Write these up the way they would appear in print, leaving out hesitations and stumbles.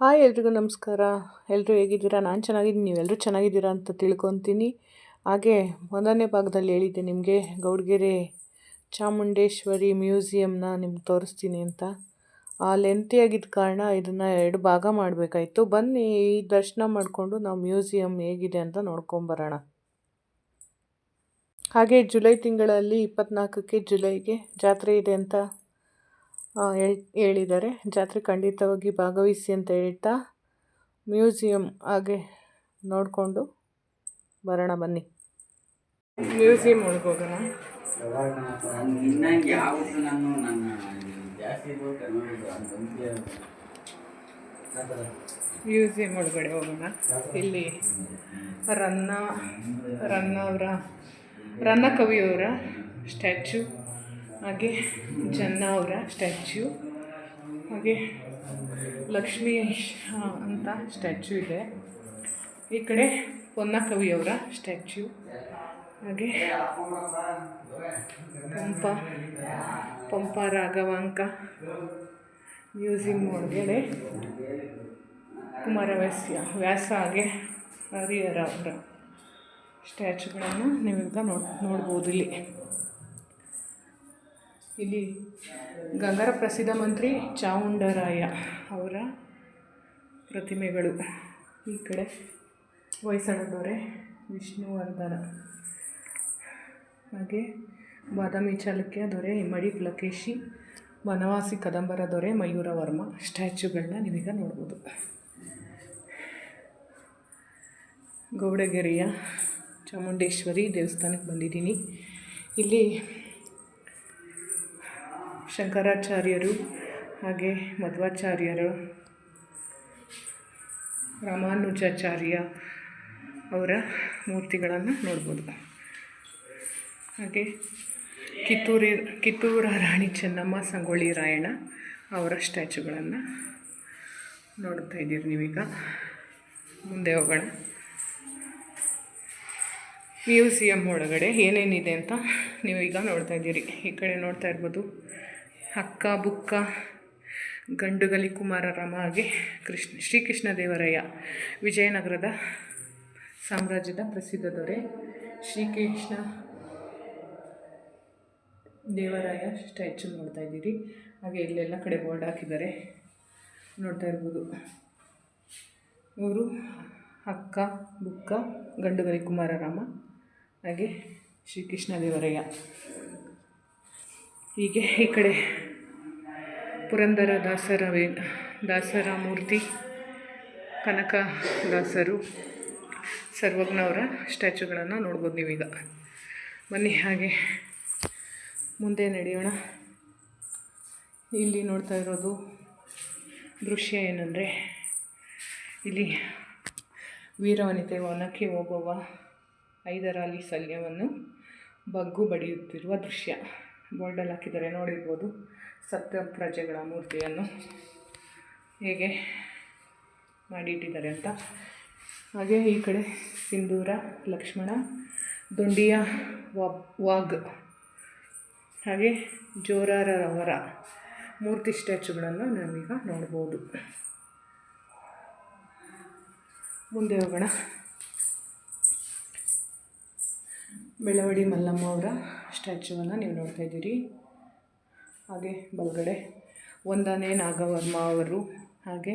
Hi ಎಲ್ರಿಗೂ ನಮಸ್ಕಾರ. ಎಲ್ಲರೂ ಹೇಗಿದ್ದೀರಾ? ನಾನು ಚೆನ್ನಾಗಿದ್ದೀನಿ, ನೀವೆಲ್ಲರೂ ಚೆನ್ನಾಗಿದ್ದೀರಾ ಅಂತ ತಿಳ್ಕೊತೀನಿ. ಹಾಗೆ ಒಂದನೇ ಭಾಗದಲ್ಲಿ ಹೇಳಿದ್ದೆ ನಿಮಗೆ ಗೌಡಗೆರೆ ಚಾಮುಂಡೇಶ್ವರಿ ಮ್ಯೂಸಿಯಮ್ನ ನಿಮ್ಗೆ ತೋರಿಸ್ತೀನಿ ಅಂತ. ಲೆಂತಿಯಾಗಿದ್ದ ಕಾರಣ ಇದನ್ನು 2 ಭಾಗ ಮಾಡಬೇಕಾಯ್ತು. ಬನ್ನಿ ಈ ದರ್ಶನ ಮಾಡಿಕೊಂಡು ನಾವು ಮ್ಯೂಸಿಯಮ್ ಹೇಗಿದೆ ಅಂತ ನೋಡ್ಕೊಂಬರೋಣ. ಹಾಗೆ ಜುಲೈ ತಿಂಗಳಲ್ಲಿ 24ಕ್ಕೆ ಜುಲೈಗೆ ಜಾತ್ರೆ ಇದೆ ಅಂತ ಹೇಳಿದ್ದಾರೆ. ಜಾತ್ರೆ ಖಂಡಿತವಾಗಿ ಭಾಗವಹಿಸಿ ಅಂತ ಹೇಳ್ತಾ ಮ್ಯೂಸಿಯಂ ಹಾಗೆ ನೋಡಿಕೊಂಡು ಬರೋಣ ಬನ್ನಿ. ಮ್ಯೂಸಿಯಂ ಒಳಗೆ ಹೋಗೋಣ. ಮ್ಯೂಸಿಯಂ ಒಳಗಡೆ ಹೋಗೋಣ. ಇಲ್ಲಿ ರನ್ನ ಕವಿಯವರ ಸ್ಟ್ಯಾಚ್ಯೂ, ಹಾಗೆ ಜನ್ನ ಅವರ ಸ್ಟ್ಯಾಚ್ಯೂ, ಹಾಗೆ ಲಕ್ಷ್ಮೀ ಅಂತ ಸ್ಟ್ಯಾಚ್ಯೂ ಇದೆ. ಈ ಕಡೆ ಪೊನ್ನ ಕವಿಯವರ ಸ್ಟ್ಯಾಚ್ಯೂ, ಹಾಗೆ ಪಂಪ ರಾಘವಾಂಕ. ಮ್ಯೂಸಿಯಂ ಒಳಗಡೆ ವ್ಯಾಸ ಹಾಗೆ ಹರಿಹರ ಅವರ ಸ್ಟ್ಯಾಚ್ಯೂಗಳನ್ನು ನೀವೀಗ ನೋಡ್ಬೋದು. ಇಲ್ಲಿ ಗಂಗರ ಪ್ರಸಿದ್ಧ ಮಂತ್ರಿ ಚಾಮುಂಡರಾಯ ಅವರ ಪ್ರತಿಮೆಗಳು. ಈ ಕಡೆ ಹೊಯ್ಸಳ ದೊರೆ ವಿಷ್ಣುವರ್ಧನ, ಹಾಗೆ ಬಾದಾಮಿ ಚಾಲುಕ್ಯ ದೊರೆ ಇಮ್ಮಡಿ ಪುಲಕೇಶಿ, ಬನವಾಸಿ ಕದಂಬರ ದೊರೆ ಮಯೂರವರ್ಮ ಸ್ಟ್ಯಾಚ್ಯೂಗಳನ್ನ ನೀವೀಗ ನೋಡ್ಬೋದು. ಗೌಡಗೆರೆಯ ಚಾಮುಂಡೇಶ್ವರಿ ದೇವಸ್ಥಾನಕ್ಕೆ ಬಂದಿದ್ದೀನಿ. ಇಲ್ಲಿ ಶಂಕರಾಚಾರ್ಯರು, ಹಾಗೆ ಮಧ್ವಾಚಾರ್ಯರು, ರಾಮಾನುಜಾಚಾರ್ಯ ಅವರ ಮೂರ್ತಿಗಳನ್ನು ನೋಡ್ಬೋದು. ಹಾಗೆ ಕಿತ್ತೂರ ರಾಣಿ ಚೆನ್ನಮ್ಮ, ಸಂಗೊಳ್ಳಿ ರಾಯಣ್ಣ ಅವರ ಸ್ಟ್ಯಾಚ್ಯೂಗಳನ್ನು ನೋಡ್ತಾ ಇದ್ದೀರಿ ನೀವೀಗ. ಮುಂದೆ ಹೋಗೋಣ. ಮ್ಯೂಸಿಯಂ ಒಳಗಡೆ ಏನೇನಿದೆ ಅಂತ ನೀವೀಗ ನೋಡ್ತಾ ಇದ್ದೀರಿ. ಈ ಕಡೆ ನೋಡ್ತಾ ಇರ್ಬೋದು ಅಕ್ಕ ಬುಕ್ಕ, ಗಂಡುಗಲಿ ಕುಮಾರರಾಮ, ಹಾಗೆ ಶ್ರೀಕೃಷ್ಣ ದೇವರಾಯ, ವಿಜಯನಗರದ ಸಾಮ್ರಾಜ್ಯದ ಪ್ರಸಿದ್ಧ ದೊರೆ ಶ್ರೀಕೃಷ್ಣ ದೇವರಾಯ ಸ್ಟ್ಯಾಚ್ಯೂ ನೋಡ್ತಾ ಇದ್ದೀರಿ. ಹಾಗೆ ಇಲ್ಲೆಲ್ಲ ಕಡೆ ಬೋರ್ಡ್ ಹಾಕಿದ್ದಾರೆ, ನೋಡ್ತಾ ಇರ್ಬೋದು. ಇವರು ಅಕ್ಕ ಬುಕ್ಕ, ಗಂಡುಗಲಿ ಕುಮಾರರಾಮ, ಹಾಗೆ ಶ್ರೀಕೃಷ್ಣ ದೇವರಾಯ. ಹೀಗೆ ಈ ಕಡೆ ಪುರಂದರ ದಾಸರ ಮೂರ್ತಿ, ಕನಕದಾಸರು, ಸರ್ವಜ್ಞವರ ಸ್ಟ್ಯಾಚ್ಯೂಗಳನ್ನು ನೋಡ್ಬೋದು ನೀವೀಗ. ಬನ್ನಿ ಹಾಗೆ ಮುಂದೆ ನಡೆಯೋಣ. ಇಲ್ಲಿ ನೋಡ್ತಾ ಇರೋದು ದೃಶ್ಯ ಏನಂದರೆ, ಇಲ್ಲಿ ವೀರವನಿತೆ ವನಕ್ಕೆ ಹೋಗುವ ಹೈದರಾಲಿ ಸೈನ್ಯವನ್ನು ಬಗ್ಗು ಬಡಿಯುತ್ತಿರುವ ದೃಶ್ಯ ಬೋರ್ಡಲ್ಲಿ ಹಾಕಿದ್ದಾರೆ, ನೋಡಿರ್ಬೋದು. ಸಪ್ತ ಪ್ರಜೆಗಳ ಮೂರ್ತಿಯನ್ನು ಹೇಗೆ ಮಾಡಿಟ್ಟಿದ್ದಾರೆ ಅಂತ. ಹಾಗೆ ಈ ಕಡೆ ಸಿಂಧೂರ, ಲಕ್ಷ್ಮಣ, ದೊಂಡಿಯ ವಾಗ್, ಹಾಗೆ ಜೋರಾರವರ ಮೂರ್ತಿ ಸ್ಟ್ಯಾಚ್ಯೂಗಳನ್ನು ನಾವೀಗ ನೋಡ್ಬೋದು. ಮುಂದೆ ಹೋಗೋಣ. ಬೆಳವಡಿ ಮಲ್ಲಮ್ಮ ಅವರ ಸ್ಟ್ಯಾಚ್ಯೂವನ್ನು ನೀವು ನೋಡ್ತಾ ಇದ್ದೀರಿ. ಹಾಗೆ ಬಲಗಡೆ 1ನೇ ನಾಗವರ್ಮ ಅವರು, ಹಾಗೆ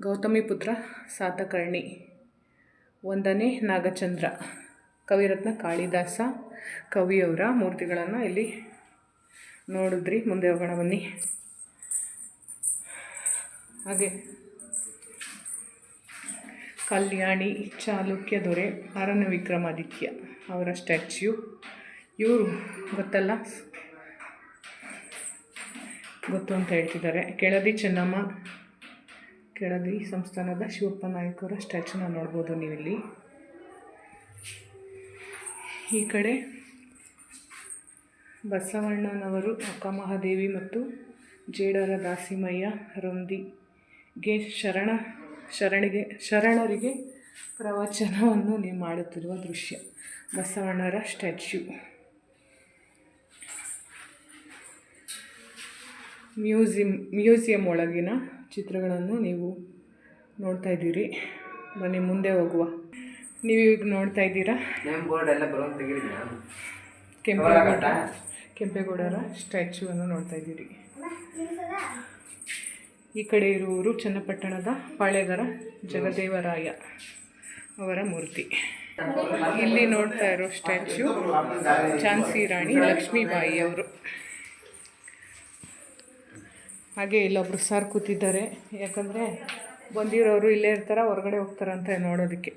ಗೌತಮಿಪುತ್ರ ಸಾತಕರ್ಣಿ, 1ನೇ ನಾಗಚಂದ್ರ, ಕವಿರತ್ನ ಕಾಳಿದಾಸ ಕವಿಯವರ ಮೂರ್ತಿಗಳನ್ನು ಇಲ್ಲಿ ನೋಡಿದ್ರಿ. ಮುಂದೆ ಹೋಗೋಣ ಬನ್ನಿ. ಹಾಗೆ ಕಲ್ಯಾಣಿ ಚಾಲುಕ್ಯ ದೊರೆ 6ನೇ ವಿಕ್ರಮಾದಿತ್ಯ ಅವರ ಸ್ಟ್ಯಾಚ್ಯೂ. ಇವರು ಗೊತ್ತು ಅಂತ ಹೇಳ್ತಿದ್ದಾರೆ. ಕೆಳದಿ ಚೆನ್ನಮ್ಮ, ಕೆಳದಿ ಸಂಸ್ಥಾನದ ಶಿವಪ್ಪ ನಾಯಕರ ಸ್ಟ್ಯಾಚ್ಯೂನ ನೋಡ್ಬೋದು ನೀವಿಲ್ಲಿ. ಈ ಕಡೆ ಬಸವಣ್ಣನವರು, ಅಕ್ಕಮಹಾದೇವಿ ಮತ್ತು ಜೇಡರ ದಾಸಿಮಯ್ಯ ರೊಂದಿಗೆ ಶರಣರಿಗೆ ಪ್ರವಚನವನ್ನು ನೀವು ಮಾಡುತ್ತಿರುವ ದೃಶ್ಯ, ಬಸವಣ್ಣರ ಸ್ಟ್ಯಾಚ್ಯೂ. ಮ್ಯೂಸಿಯಂ ಒಳಗಿನ ಚಿತ್ರಗಳನ್ನು ನೀವು ನೋಡ್ತಾ ಇದ್ದೀರಿ. ಬನ್ನಿ ಮುಂದೆ ಹೋಗುವ. ನೀವೀಗ ನೋಡ್ತಾ ಇದ್ದೀರಾ ಕೆಂಪೇಗೌಡರ ಸ್ಟ್ಯಾಚ್ಯೂವನ್ನು ನೋಡ್ತಾ ಇದ್ದೀರಿ. ಈ ಕಡೆ ಇರುವವರು ಚನ್ನಪಟ್ಟಣದ ಪಾಳೆಗಾರ ಜಗದೇವರಾಯ ಅವರ ಮೂರ್ತಿ. ಇಲ್ಲಿ ನೋಡ್ತಾ ಇರೋ ಸ್ಟ್ಯಾಚ್ಯೂ ಝಾನ್ಸಿ ರಾಣಿ ಲಕ್ಷ್ಮೀಬಾಯಿ ಅವರು. ಹಾಗೆ ಇಲ್ಲೊಬ್ರು ಸರ್ ಕೂತಿದ್ದಾರೆ, ಯಾಕಂದರೆ ಬಂದಿರೋರು ಇಲ್ಲೇ ಇರ್ತಾರ, ಹೊರಗಡೆ ಹೋಗ್ತಾರಂತ ನೋಡೋದಕ್ಕೆ.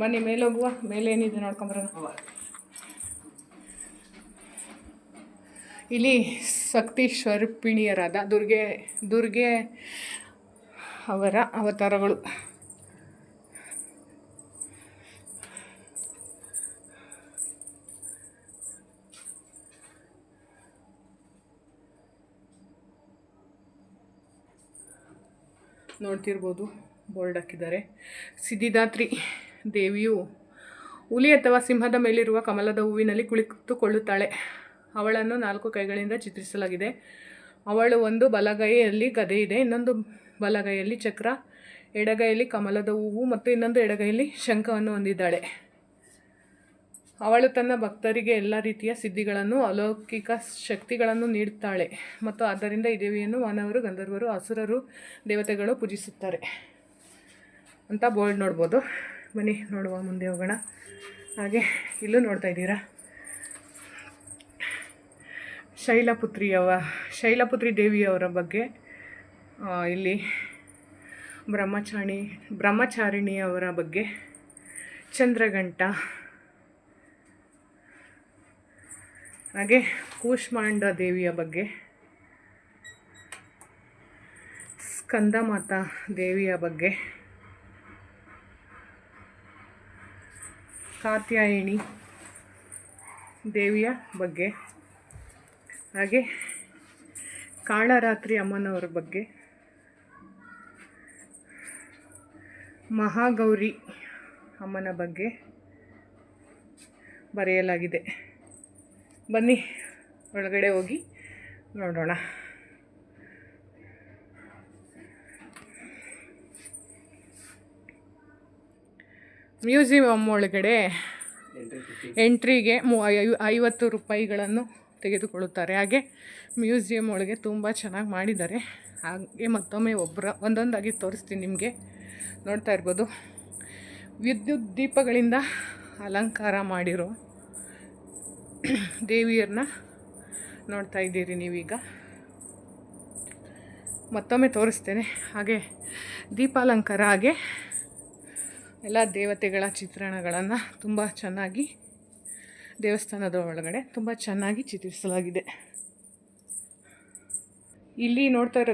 ಬನ್ನಿ ಮೇಲೆ ಹೋಗುವ. ಮೇಲೆ ಏನಿದೆ ನೋಡ್ಕೊಂಬರೋಣ. ಇಲ್ಲಿ ಶಕ್ತಿ ಸ್ವರೂಪಿಣಿಯರಾದ ದುರ್ಗೆ ಅವರ ಅವತಾರಗಳು. ನೋಡ್ತಿರ್ಬೋದು, ಬೋರ್ಡ್ ಹಾಕಿದ್ದಾರೆ. ಸಿದ್ಧಿದಾತ್ರಿ ದೇವಿಯು ಹುಲಿ ಅಥವಾ ಸಿಂಹದ ಮೇಲಿರುವ ಕಮಲದ ಹೂವಿನಲ್ಲಿ ಕುಳಿತುಕೊಳ್ಳುತ್ತಾಳೆ. ಅವಳನ್ನು 4 ಕೈಗಳಿಂದ ಚಿತ್ರಿಸಲಾಗಿದೆ. ಅವಳು ಒಂದು ಬಲಗೈಯಲ್ಲಿ ಗದೆ ಇದೆ, ಇನ್ನೊಂದು ಬಲಗೈಯಲ್ಲಿ ಚಕ್ರ, ಎಡಗೈಯಲ್ಲಿ ಕಮಲದ ಹೂವು ಮತ್ತು ಇನ್ನೊಂದು ಎಡಗೈಯಲ್ಲಿ ಶಂಖವನ್ನು ಹೊಂದಿದ್ದಾಳೆ. ಅವಳು ತನ್ನ ಭಕ್ತರಿಗೆ ಎಲ್ಲ ರೀತಿಯ ಸಿದ್ಧಿಗಳನ್ನು, ಅಲೌಕಿಕ ಶಕ್ತಿಗಳನ್ನು ನೀಡುತ್ತಾಳೆ ಮತ್ತು ಆದ್ದರಿಂದ ಈ ದೇವಿಯನ್ನು ಮಾನವರು, ಗಂಧರ್ವರು, ಅಸುರರು, ದೇವತೆಗಳು ಪೂಜಿಸುತ್ತಾರೆ ಅಂತ ಬೋರ್ಡ್ ನೋಡ್ಬೋದು. ಬನ್ನಿ ನೋಡುವ, ಮುಂದೆ ಹೋಗೋಣ. ಹಾಗೆ ಇಲ್ಲೂ ನೋಡ್ತಾ ಇದ್ದೀರಾ ಶೈಲಪುತ್ರಿ ದೇವಿಯವರ ಬಗ್ಗೆ. ಇಲ್ಲಿ ಬ್ರಹ್ಮಚಾರಿಣಿಯವರ ಬಗ್ಗೆ, ಚಂದ್ರಘಂಟ, ಹಾಗೆ ಕೂಷ್ಮಾಂಡ ದೇವಿಯ ಬಗ್ಗೆ, ಸ್ಕಂದಮಾತಾ ದೇವಿಯ ಬಗ್ಗೆ, ಕಾತ್ಯಾಯಿನಿ ದೇವಿಯ ಬಗ್ಗೆ, ಹಾಗೆ ಕಾಳರಾತ್ರಿ ಅಮ್ಮನವರ ಬಗ್ಗೆ, ಮಹಾಗೌರಿ ಅಮ್ಮನ ಬಗ್ಗೆ ಬರೆಯಲಾಗಿದೆ. ಬನ್ನಿ ಒಳಗಡೆ ಹೋಗಿ ನೋಡೋಣ. ಮ್ಯೂಸಿಯಂ ಒಳಗಡೆ ಎಂಟ್ರಿಗೆ 50 ರೂಪಾಯಿಗಳನ್ನು ತೆಗೆದುಕೊಳ್ಳುತ್ತಾರೆ. ಹಾಗೆ ಮ್ಯೂಸಿಯಂ ಒಳಗೆ ತುಂಬ ಚೆನ್ನಾಗಿ ಮಾಡಿದ್ದಾರೆ. ಹಾಗೆ ಮತ್ತೊಮ್ಮೆ ಒಂದೊಂದಾಗಿ ತೋರಿಸ್ತೀನಿ ನಿಮಗೆ. ನೋಡ್ತಾ ಇರ್ಬೋದು, ವಿದ್ಯುತ್ ದೀಪಗಳಿಂದ ಅಲಂಕಾರ ಮಾಡಿರೋ ದೇವಿಯರನ್ನ ನೋಡ್ತಾ ಇದ್ದೀರಿ ನೀವೀಗ. ಮತ್ತೊಮ್ಮೆ ತೋರಿಸ್ತೇನೆ. ಹಾಗೆ ದೀಪಾಲಂಕಾರ, ಹಾಗೆ ಎಲ್ಲ ದೇವತೆಗಳ ಚಿತ್ರಣಗಳನ್ನು ತುಂಬ ಚೆನ್ನಾಗಿ ದೇವಸ್ಥಾನದ ಒಳಗಡೆ ತುಂಬ ಚೆನ್ನಾಗಿ ಚಿತ್ರಿಸಲಾಗಿದೆ. ಇಲ್ಲಿ ನೋಡ್ತಾ ಇರೋ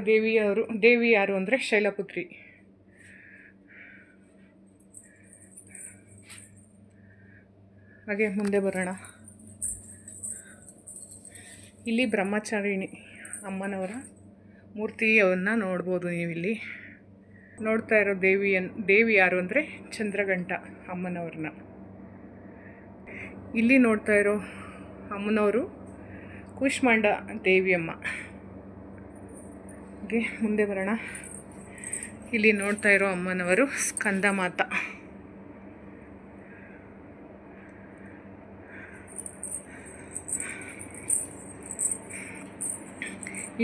ದೇವಿ ಯಾರು ಅಂದರೆ ಶೈಲಪುತ್ರಿ. ಹಾಗೆ ಮುಂದೆ ಬರೋಣ. ಇಲ್ಲಿ ಬ್ರಹ್ಮಚಾರಿಣಿ ಅಮ್ಮನವರ ಮೂರ್ತಿಯನ್ನು ನೋಡ್ಬೋದು ನೀವಿಲ್ಲಿ. ನೋಡ್ತಾ ಇರೋ ದೇವಿ ಯಾರು ಅಂದರೆ ಚಂದ್ರಘಂಟ ಅಮ್ಮನವ್ರನ್ನ. ಇಲ್ಲಿ ನೋಡ್ತಾ ಇರೋ ಅಮ್ಮನವರು ಕೂಷ್ಮಾಂಡ ದೇವಿಯಮ್ಮ. ಹಾಗೆ ಮುಂದೆ ಬರೋಣ. ಇಲ್ಲಿ ನೋಡ್ತಾ ಇರೋ ಅಮ್ಮನವರು ಸ್ಕಂದಮಾತಾ.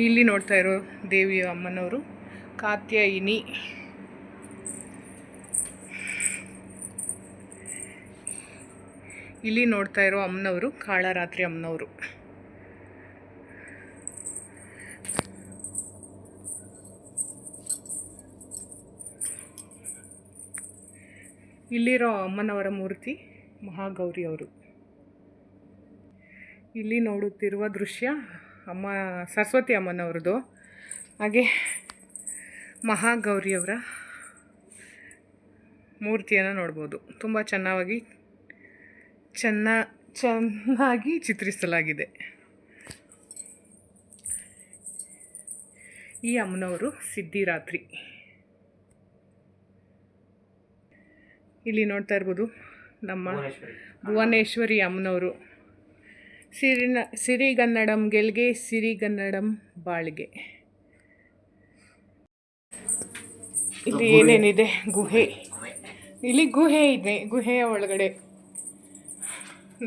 ಇಲ್ಲಿ ನೋಡ್ತಾ ಇರೋ ದೇವಿಯ ಅಮ್ಮನವರು ಕಾತ್ಯಾಯಿನಿ. ಇಲ್ಲಿ ನೋಡ್ತಾ ಇರೋ ಅಮ್ಮನವರು ಕಾಳರಾತ್ರಿ ಅಮ್ಮನವರು. ಇಲ್ಲಿರೋ ಅಮ್ಮನವರ ಮೂರ್ತಿ ಮಹಾಗೌರಿ ಅವರು. ಇಲ್ಲಿ ನೋಡುತ್ತಿರುವ ದೃಶ್ಯ ಸರಸ್ವತಿ ಅಮ್ಮನವ್ರದ್ದು. ಹಾಗೆ ಮಹಾಗೌರಿಯವರ ಮೂರ್ತಿಯನ್ನು ನೋಡ್ಬೋದು. ತುಂಬ ಚೆನ್ನಾಗಿ ಚಿತ್ರಿಸಲಾಗಿದೆ. ಈ ಅಮ್ಮನವರು ಸಿದ್ಧಿದಾತ್ರಿ. ಇಲ್ಲಿ ನೋಡ್ತಾ ಇರ್ಬೋದು ನಮ್ಮ ಭುವನೇಶ್ವರಿ ಅಮ್ಮನವರು. ಸಿರಿಗನ್ನಡಂ ಗೆಲ್ಗೆ, ಸಿರಿಗನ್ನಡಂ ಬಾಳ್ಗೆ. ಇಲ್ಲಿ ಏನೇನಿದೆ, ಗುಹೆ, ಇಲ್ಲಿ ಗುಹೆ ಇದೆ. ಗುಹೆಯ ಒಳಗಡೆ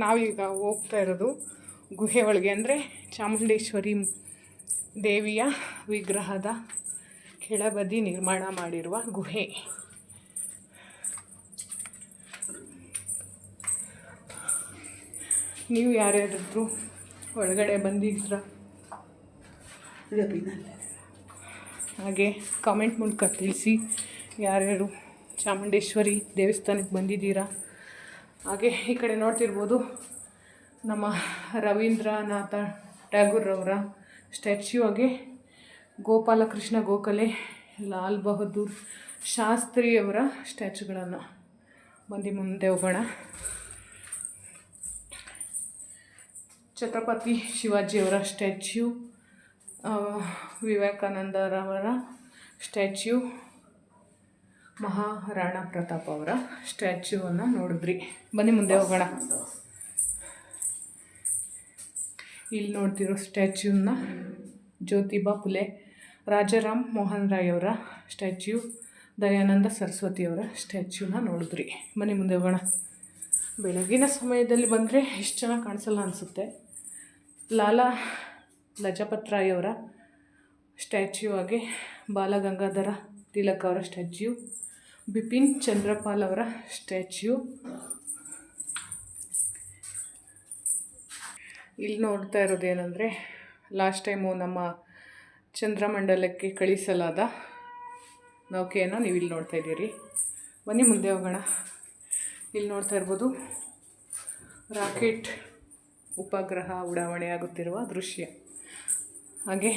ನಾವೀಗ ಹೋಗ್ತಾ ಇರೋದು ಗುಹೆ ಒಳಗೆ, ಅಂದರೆ ಚಾಮುಂಡೇಶ್ವರಿ ದೇವಿಯ ವಿಗ್ರಹದ ಕೆಳಬದಿ ನಿರ್ಮಾಣ ಮಾಡಿರುವ ಗುಹೆ. ನೀವು ಯಾರ್ಯಾರಾದ್ರೂ ಒಳಗಡೆ ಬಂದಿದ್ದೀರಾ ಹಾಗೆ ಕಾಮೆಂಟ್ ಮೂಲಕ ತಿಳಿಸಿ. ಯಾರ್ಯಾರು ಚಾಮುಂಡೇಶ್ವರಿ ದೇವಸ್ಥಾನಕ್ಕೆ ಬಂದಿದ್ದೀರಾ? ಹಾಗೆ ಈ ಕಡೆ ನೋಡ್ತಿರ್ಬೋದು ನಮ್ಮ ರವೀಂದ್ರನಾಥ ಟ್ಯಾಗೂರ್ರವರ ಸ್ಟ್ಯಾಚ್ಯೂ, ಹಾಗೆ ಗೋಪಾಲಕೃಷ್ಣ ಗೋಖಲೆ, ಲಾಲ್ ಬಹದ್ದೂರ್ ಶಾಸ್ತ್ರಿಯವರ ಸ್ಟ್ಯಾಚ್ಯೂಗಳನ್ನು. ಬಂದು ಮುಂದೆ ಹೋಗೋಣ. ಛತ್ರಪತಿ ಶಿವಾಜಿಯವರ ಸ್ಟ್ಯಾಚ್ಯೂ, ವಿವೇಕಾನಂದರವರ ಸ್ಟ್ಯಾಚ್ಯೂ, ಮಹಾರಾಣಾ ಪ್ರತಾಪ್ ಅವರ ಸ್ಟ್ಯಾಚ್ಯೂವನ್ನು ನೋಡಿದ್ರಿ. ಬನ್ನಿ ಮುಂದೆ ಹೋಗೋಣ. ಇಲ್ಲಿ ನೋಡ್ತಿರೋ ಸ್ಟ್ಯಾಚ್ಯೂನ ಜ್ಯೋತಿಬಾ ಫುಲೆ, ರಾಜಾರಾಮ್ ಮೋಹನ್ ರಾಯ್ ಅವರ ಸ್ಟ್ಯಾಚ್ಯೂ, ದಯಾನಂದ ಸರಸ್ವತಿಯವರ ಸ್ಟ್ಯಾಚ್ಯೂನ ನೋಡಿದ್ರಿ. ಬನ್ನಿ ಮುಂದೆ ಹೋಗೋಣ. ಬೆಳಗಿನ ಸಮಯದಲ್ಲಿ ಬಂದರೆ ಎಷ್ಟು ಚೆನ್ನಾಗಿ ಕಾಣಿಸಲ್ಲ ಅನಿಸುತ್ತೆ. ಲಾಲಾ ಲಜಪತ್ ರಾಯ್ ಅವರ ಸ್ಟ್ಯಾಚ್ಯೂ, ಹಾಗೆ ಬಾಲಗಂಗಾಧರ ತಿಲಕ್ ಅವರ ಸ್ಟ್ಯಾಚ್ಯೂ, ಬಿಪಿನ್ ಚಂದ್ರಪಾಲ್ ಅವರ ಸ್ಟ್ಯಾಚ್ಯೂ. ಇಲ್ಲಿ ನೋಡ್ತಾ ಇರೋದೇನೆಂದರೆ, ಲಾಸ್ಟ್ ಟೈಮು ನಮ್ಮ ಚಂದ್ರಮಂಡಲಕ್ಕೆ ಕಳಿಸಲಾದ ನೌಕೆಯನ್ನು ನೀವು ಇಲ್ಲಿ ನೋಡ್ತಾ ಇದ್ದೀರಿ. ಬನ್ನಿ ಮುಂದೆ ಹೋಗೋಣ. ಇಲ್ಲಿ ನೋಡ್ತಾ ಇರ್ಬೋದು ರಾಕೆಟ್ ಉಪಗ್ರಹ ಉಡಾವಣೆ ಆಗುತ್ತಿರುವ ದೃಶ್ಯ. ಹಾಗೆ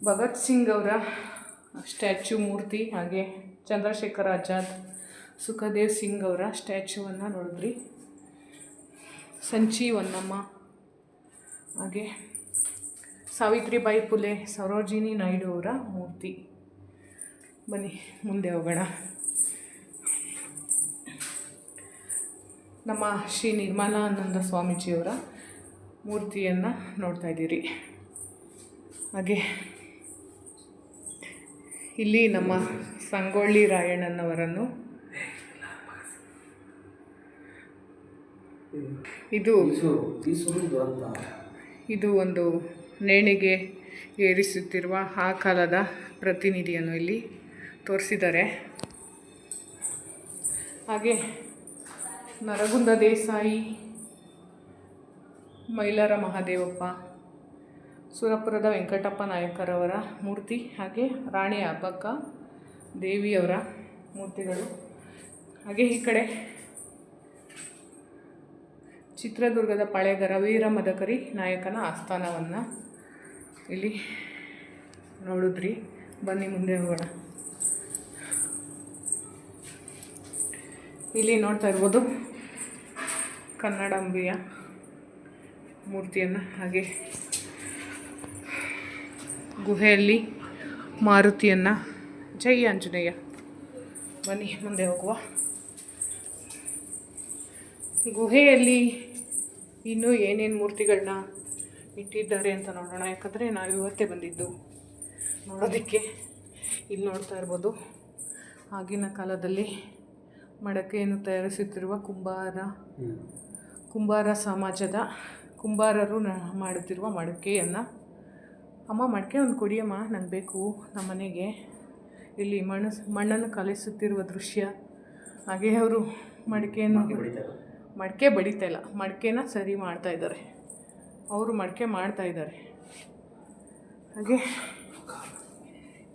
ಭಗತ್ ಸಿಂಗ್ ಅವರ ಸ್ಟ್ಯಾಚ್ಯೂ ಮೂರ್ತಿ, ಹಾಗೆ ಚಂದ್ರಶೇಖರ್ ಆಜಾದ್, ಸುಖದೇವ್ ಸಿಂಗ್ ಅವರ ಸ್ಟ್ಯಾಚ್ಯೂವನ್ನು ನೋಡಿದ್ರಿ. ಸಂಚಿ ಹೊನ್ನಮ್ಮ, ಹಾಗೆ ಸಾವಿತ್ರಿಬಾಯಿ ಫುಲೆ, ಸರೋಜಿನಿ ನಾಯ್ಡು ಅವರ ಮೂರ್ತಿ. ಬನ್ನಿ ಮುಂದೆ ಹೋಗೋಣ. ನಮ್ಮ ಶ್ರೀ ನಿರ್ಮಲಾನಂದ ಸ್ವಾಮೀಜಿಯವರ ಮೂರ್ತಿಯನ್ನು ನೋಡ್ತಾ ಇದ್ದೀರಿ. ಹಾಗೆ ಇಲ್ಲಿ ನಮ್ಮ ಸಂಗೊಳ್ಳಿ ರಾಯಣ್ಣನವರನ್ನು, ಇದು ಒಂದು ನೇಣಿಗೆ ಏರಿಸುತ್ತಿರುವ ಆ ಕಾಲದ ಪ್ರತಿನಿಧಿಯನ್ನು ಇಲ್ಲಿ ತೋರಿಸಿದ್ದಾರೆ. ಹಾಗೆ ನರಗುಂದ ದೇಸಾಯಿ, ಮೈಲಾರ ಮಹಾದೇವಪ್ಪ, ಸುರಪುರದ ವೆಂಕಟಪ್ಪ ನಾಯಕರವರ ಮೂರ್ತಿ, ಹಾಗೆ ರಾಣಿ ಅಬ್ಬಕ್ಕ ದೇವಿಯವರ ಮೂರ್ತಿಗಳು. ಹಾಗೆ ಈ ಕಡೆ ಚಿತ್ರದುರ್ಗದ ಪಾಳೆಗಾರ ವೀರ ಮದಕರಿ ನಾಯಕನ ಆಸ್ಥಾನವನ್ನು ಇಲ್ಲಿ ನೋಡಿದ್ರಿ. ಬನ್ನಿ ಮುಂದೆ ಹೋಗೋಣ. ಇಲ್ಲಿ ನೋಡ್ತಾ ಇರ್ಬೋದು ಕನ್ನಡಾಂಬೆಯ ಮೂರ್ತಿಯನ್ನು, ಹಾಗೆ ಗುಹೆಯಲ್ಲಿ ಮಾರುತಿಯನ್ನು. ಜೈ ಆಂಜನೇಯ. ಬನ್ನಿ ಮುಂದೆ ಹೋಗುವ. ಗುಹೆಯಲ್ಲಿ ಇನ್ನೂ ಏನೇನು ಮೂರ್ತಿಗಳನ್ನ ಇಟ್ಟಿದ್ದಾರೆ ಅಂತ ನೋಡೋಣ. ಯಾಕಂದರೆ ನಾವು ಇವತ್ತೇ ಬಂದಿದ್ದು ನೋಡೋದಕ್ಕೆ. ಇಲ್ಲಿ ನೋಡ್ತಾ ಇರ್ಬೋದು ಆಗಿನ ಕಾಲದಲ್ಲಿ ಮಡಕೆಯನ್ನು ತಯಾರಿಸುತ್ತಿರುವ ಕುಂಬಾರ ಸಮಾಜದ ಕುಂಬಾರರು ಮಾಡುತ್ತಿರುವ ಮಡಕೆಯನ್ನು. ಅಮ್ಮ ಮಡಕೆ ಒಂದು ಕೊಡಿಯಮ್ಮ, ನಂಗೆ ಬೇಕು ನಮ್ಮ ಮನೆಗೆ. ಇಲ್ಲಿ ಮಣ್ಣನ್ನು ಕಲಿಸುತ್ತಿರುವ ದೃಶ್ಯ. ಹಾಗೆ ಅವರು ಮಡಕೆ ಬಡಿತಾ ಇಲ್ಲ, ಮಡಕೆನ ಸರಿ ಮಾಡ್ತಾಯಿದ್ದಾರೆ. ಅವರು ಮಡಕೆ ಮಾಡ್ತಾಯಿದ್ದಾರೆ. ಹಾಗೆ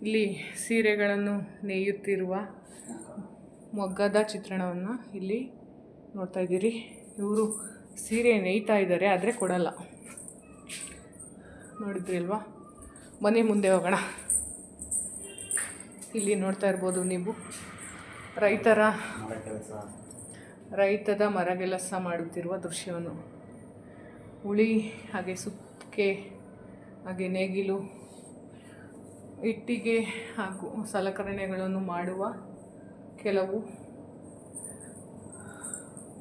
ಇಲ್ಲಿ ಸೀರೆಗಳನ್ನು ನೇಯುತ್ತಿರುವ ಮೊಗ್ಗದ ಚಿತ್ರಣವನ್ನು ಇಲ್ಲಿ ನೋಡ್ತಾ ಇದ್ದೀರಿ. ಇವರು ಸೀರೆ ನೇಯ್ತಾ ಇದ್ದಾರೆ, ಆದರೆ ಕೊಡಲ್ಲ. ನೋಡಿದ್ರಿ ಅಲ್ವಾ? ಮನೆ ಮುಂದೆ ಹೋಗೋಣ. ಇಲ್ಲಿ ನೋಡ್ತಾ ಇರ್ಬೋದು ನೀವು ರೈತದ ಮರಗೆಲಸ ಮಾಡುತ್ತಿರುವ ದೃಶ್ಯವನ್ನು. ಉಳಿ, ಹಾಗೆ ಸುತ್ತಿಗೆ, ಹಾಗೆ ನೇಗಿಲು, ಇಟ್ಟಿಗೆ ಹಾಗೂ ಸಲಕರಣೆಗಳನ್ನು ಮಾಡುವ ಕೆಲವು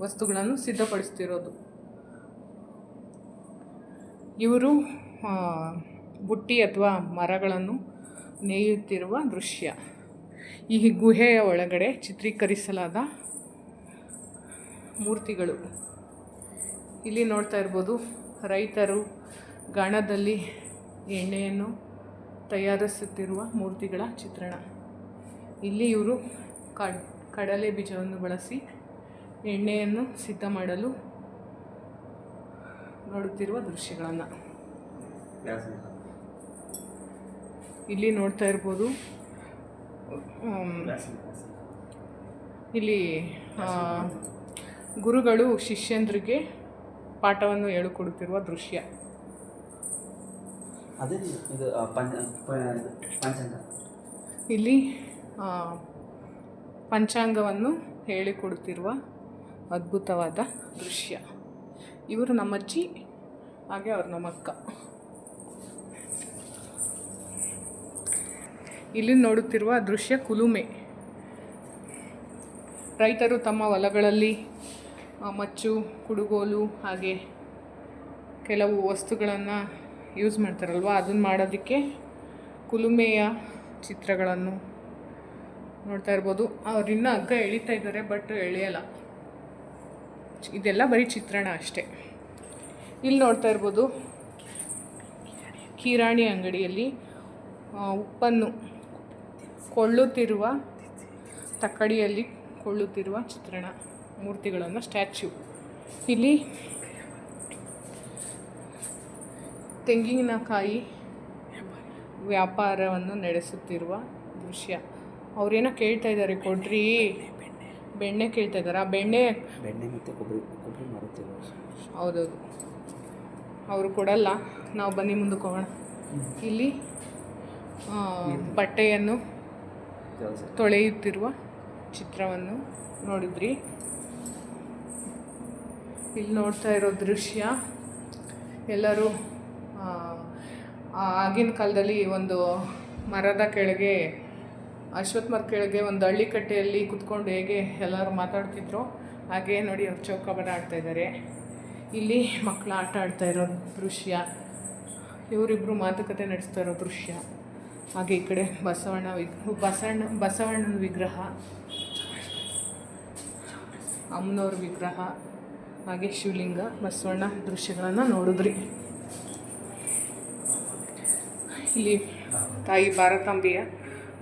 ವಸ್ತುಗಳನ್ನು ಸಿದ್ಧಪಡಿಸ್ತಿರೋದು. ಇವರು ಬುಟ್ಟಿ ಅಥವಾ ಮರಗಳನ್ನು ನೇಯುತ್ತಿರುವ ದೃಶ್ಯ. ಈ ಗುಹೆಯ ಒಳಗಡೆ ಚಿತ್ರೀಕರಿಸಲಾದ ಮೂರ್ತಿಗಳು. ಇಲ್ಲಿ ನೋಡ್ತಾ ಇರ್ಬೋದು, ರೈತರು ಗಾಣದಲ್ಲಿ ಎಣ್ಣೆಯನ್ನು ತಯಾರಿಸುತ್ತಿರುವ ಮೂರ್ತಿಗಳ ಚಿತ್ರಣ. ಇಲ್ಲಿ ಇವರು ಕಡಲೆ ಬೀಜವನ್ನು ಬಳಸಿ ಎಣ್ಣೆಯನ್ನು ಸಿದ್ಧ ಮಾಡಲು ನೋಡುತ್ತಿರುವ ದೃಶ್ಯಗಳನ್ನು ಇಲ್ಲಿ ನೋಡ್ತಾ ಇರ್ಬೋದು. ಇಲ್ಲಿ ಗುರುಗಳು ಶಿಷ್ಯಂದ್ರಿಗೆ ಪಾಠವನ್ನು ಹೇಳಿಕೊಡುತ್ತಿರುವ ದೃಶ್ಯ. ಇಲ್ಲಿ ಪಂಚಾಂಗವನ್ನು ಹೇಳಿಕೊಡುತ್ತಿರುವ ಅದ್ಭುತವಾದ ದೃಶ್ಯ. ಇವರು ನಮ್ಮಜ್ಜಿ, ಹಾಗೆ ಅವ್ರು ನಮ್ಮಕ್ಕ. ಇಲ್ಲಿ ನೋಡುತ್ತಿರುವ ದೃಶ್ಯ ಕುಲುಮೆ. ರೈತರು ತಮ್ಮ ಹೊಲಗಳಲ್ಲಿ ಮಚ್ಚು, ಕುಡುಗೋಲು ಹಾಗೆ ಕೆಲವು ವಸ್ತುಗಳನ್ನು ಯೂಸ್ ಮಾಡ್ತಾರಲ್ವ, ಅದನ್ನು ಮಾಡೋದಕ್ಕೆ ಕುಲುಮೆಯ ಚಿತ್ರಗಳನ್ನು ನೋಡ್ತಾ ಇರ್ಬೋದು. ಅವ್ರು ಇನ್ನೂ ಹಗ್ಗ ಎಳಿತಾ ಇದ್ದಾರೆ, ಬಟ್ ಎಳೆಯಲ್ಲ. ಇದೆಲ್ಲ ಬರೀ ಚಿತ್ರಣ ಅಷ್ಟೇ. ಇಲ್ಲಿ ನೋಡ್ತಾ ಇರ್ಬೋದು, ಕಿರಾಣಿ ಅಂಗಡಿಯಲ್ಲಿ ಉಪ್ಪನ್ನು ಕೊಳ್ಳುತ್ತಿರುವ, ತಕ್ಕಡಿಯಲ್ಲಿ ಕೊಳ್ಳುತ್ತಿರುವ ಚಿತ್ರಣ ಮೂರ್ತಿಗಳನ್ನು, ಸ್ಟ್ಯಾಚ್ಯೂ. ಇಲ್ಲಿ ತೆಂಗಿನಕಾಯಿ ವ್ಯಾಪಾರವನ್ನು ನಡೆಸುತ್ತಿರುವ ದೃಶ್ಯ. ಅವ್ರೇನೋ ಕೇಳ್ತಾ ಇದ್ದಾರೆ, ಕೊಡ್ರಿ ಬೆಣ್ಣೆ ಕೇಳ್ತಾ ಇದ್ದಾರೆ. ಆ ಬೆಣ್ಣೆ ಮತ್ತು ಕೊಬ್ಬರಿ ಮಾರುತ್ತೀವಿ. ಹೌದೌದು, ಅವರು ಕೊಡಲ್ಲ. ನಾವು ಬನ್ನಿ ಮುಂದಕ್ಕೆ ಹೋಗೋಣ. ಇಲ್ಲಿ ಬಟ್ಟೆಯನ್ನು ತೊಳೆಯುತ್ತಿರುವ ಚಿತ್ರವನ್ನು ನೋಡಿದ್ರಿ. ಇಲ್ಲಿ ನೋಡ್ತಾ ಇರೋ ದೃಶ್ಯ, ಎಲ್ಲರೂ ಆಗಿನ ಕಾಲದಲ್ಲಿ ಒಂದು ಮರದ ಕೆಳಗೆ, ಅಶ್ವತ್ಥ ಮರದ ಕೆಳಗೆ ಒಂದು ಹಳ್ಳಿ ಕಟ್ಟೆಯಲ್ಲಿ ಕುತ್ಕೊಂಡು ಹೇಗೆ ಎಲ್ಲರೂ ಮಾತಾಡ್ತಿದ್ರು, ಹಾಗೆ ನೋಡಿ ಅವ್ರು ಚೌಕಾಬಾರ ಆಡ್ತಾಯಿದ್ದಾರೆ. ಇಲ್ಲಿ ಮಕ್ಕಳು ಆಟ ಆಡ್ತಾ ಇರೋ ದೃಶ್ಯ, ಇವರಿಬ್ಬರು ಮಾತುಕತೆ ನಡೆಸ್ತಾ ಇರೋ ದೃಶ್ಯ. ಹಾಗೆ ಈ ಕಡೆ ಬಸವಣ್ಣನ ವಿಗ್ರಹ, ಅಮ್ಮನವ್ರ ವಿಗ್ರಹ, ಹಾಗೆ ಶಿವಲಿಂಗ, ಬಸವಣ್ಣ ದೃಶ್ಯಗಳನ್ನು ನೋಡಿದ್ರಿ. ಇಲ್ಲಿ ತಾಯಿ ಭಾರತಾಂಬೆಯ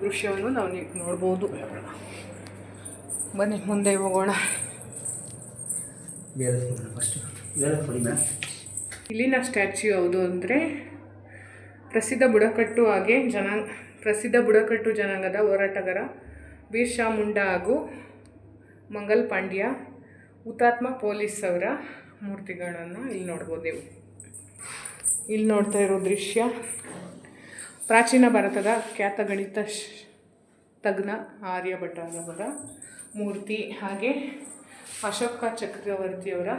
ದೃಶ್ಯವನ್ನು ನಾವು ನೋಡ್ಬೋದು. ಬನ್ನಿ ಮುಂದೆ ಹೋಗೋಣ. ಇಲ್ಲಿನ ಸ್ಟ್ಯಾಚ್ಯೂ ಯಾವುದು ಅಂದರೆ, ಪ್ರಸಿದ್ಧ ಬುಡಕಟ್ಟು ಜನಾಂಗದ ಹೋರಾಟಗಾರ ಬಿರ್ಸಾ ಮುಂಡಾ ಹಾಗೂ ಮಂಗಲ್ ಪಾಂಡ್ಯ ಹುತಾತ್ಮ ಪೊಲೀಸ್ ಅವರ ಮೂರ್ತಿಗಳನ್ನು ಇಲ್ಲಿ ನೋಡ್ಬೋದು ನೀವು. ಇಲ್ಲಿ ನೋಡ್ತಾ ಇರೋ ದೃಶ್ಯ, ಪ್ರಾಚೀನ ಭಾರತದ ಖ್ಯಾತ ಗಣಿತ ತಜ್ಞ ಆರ್ಯಭಟರವರ ಮೂರ್ತಿ, ಹಾಗೆ ಅಶೋಕ ಚಕ್ರವರ್ತಿಯವರ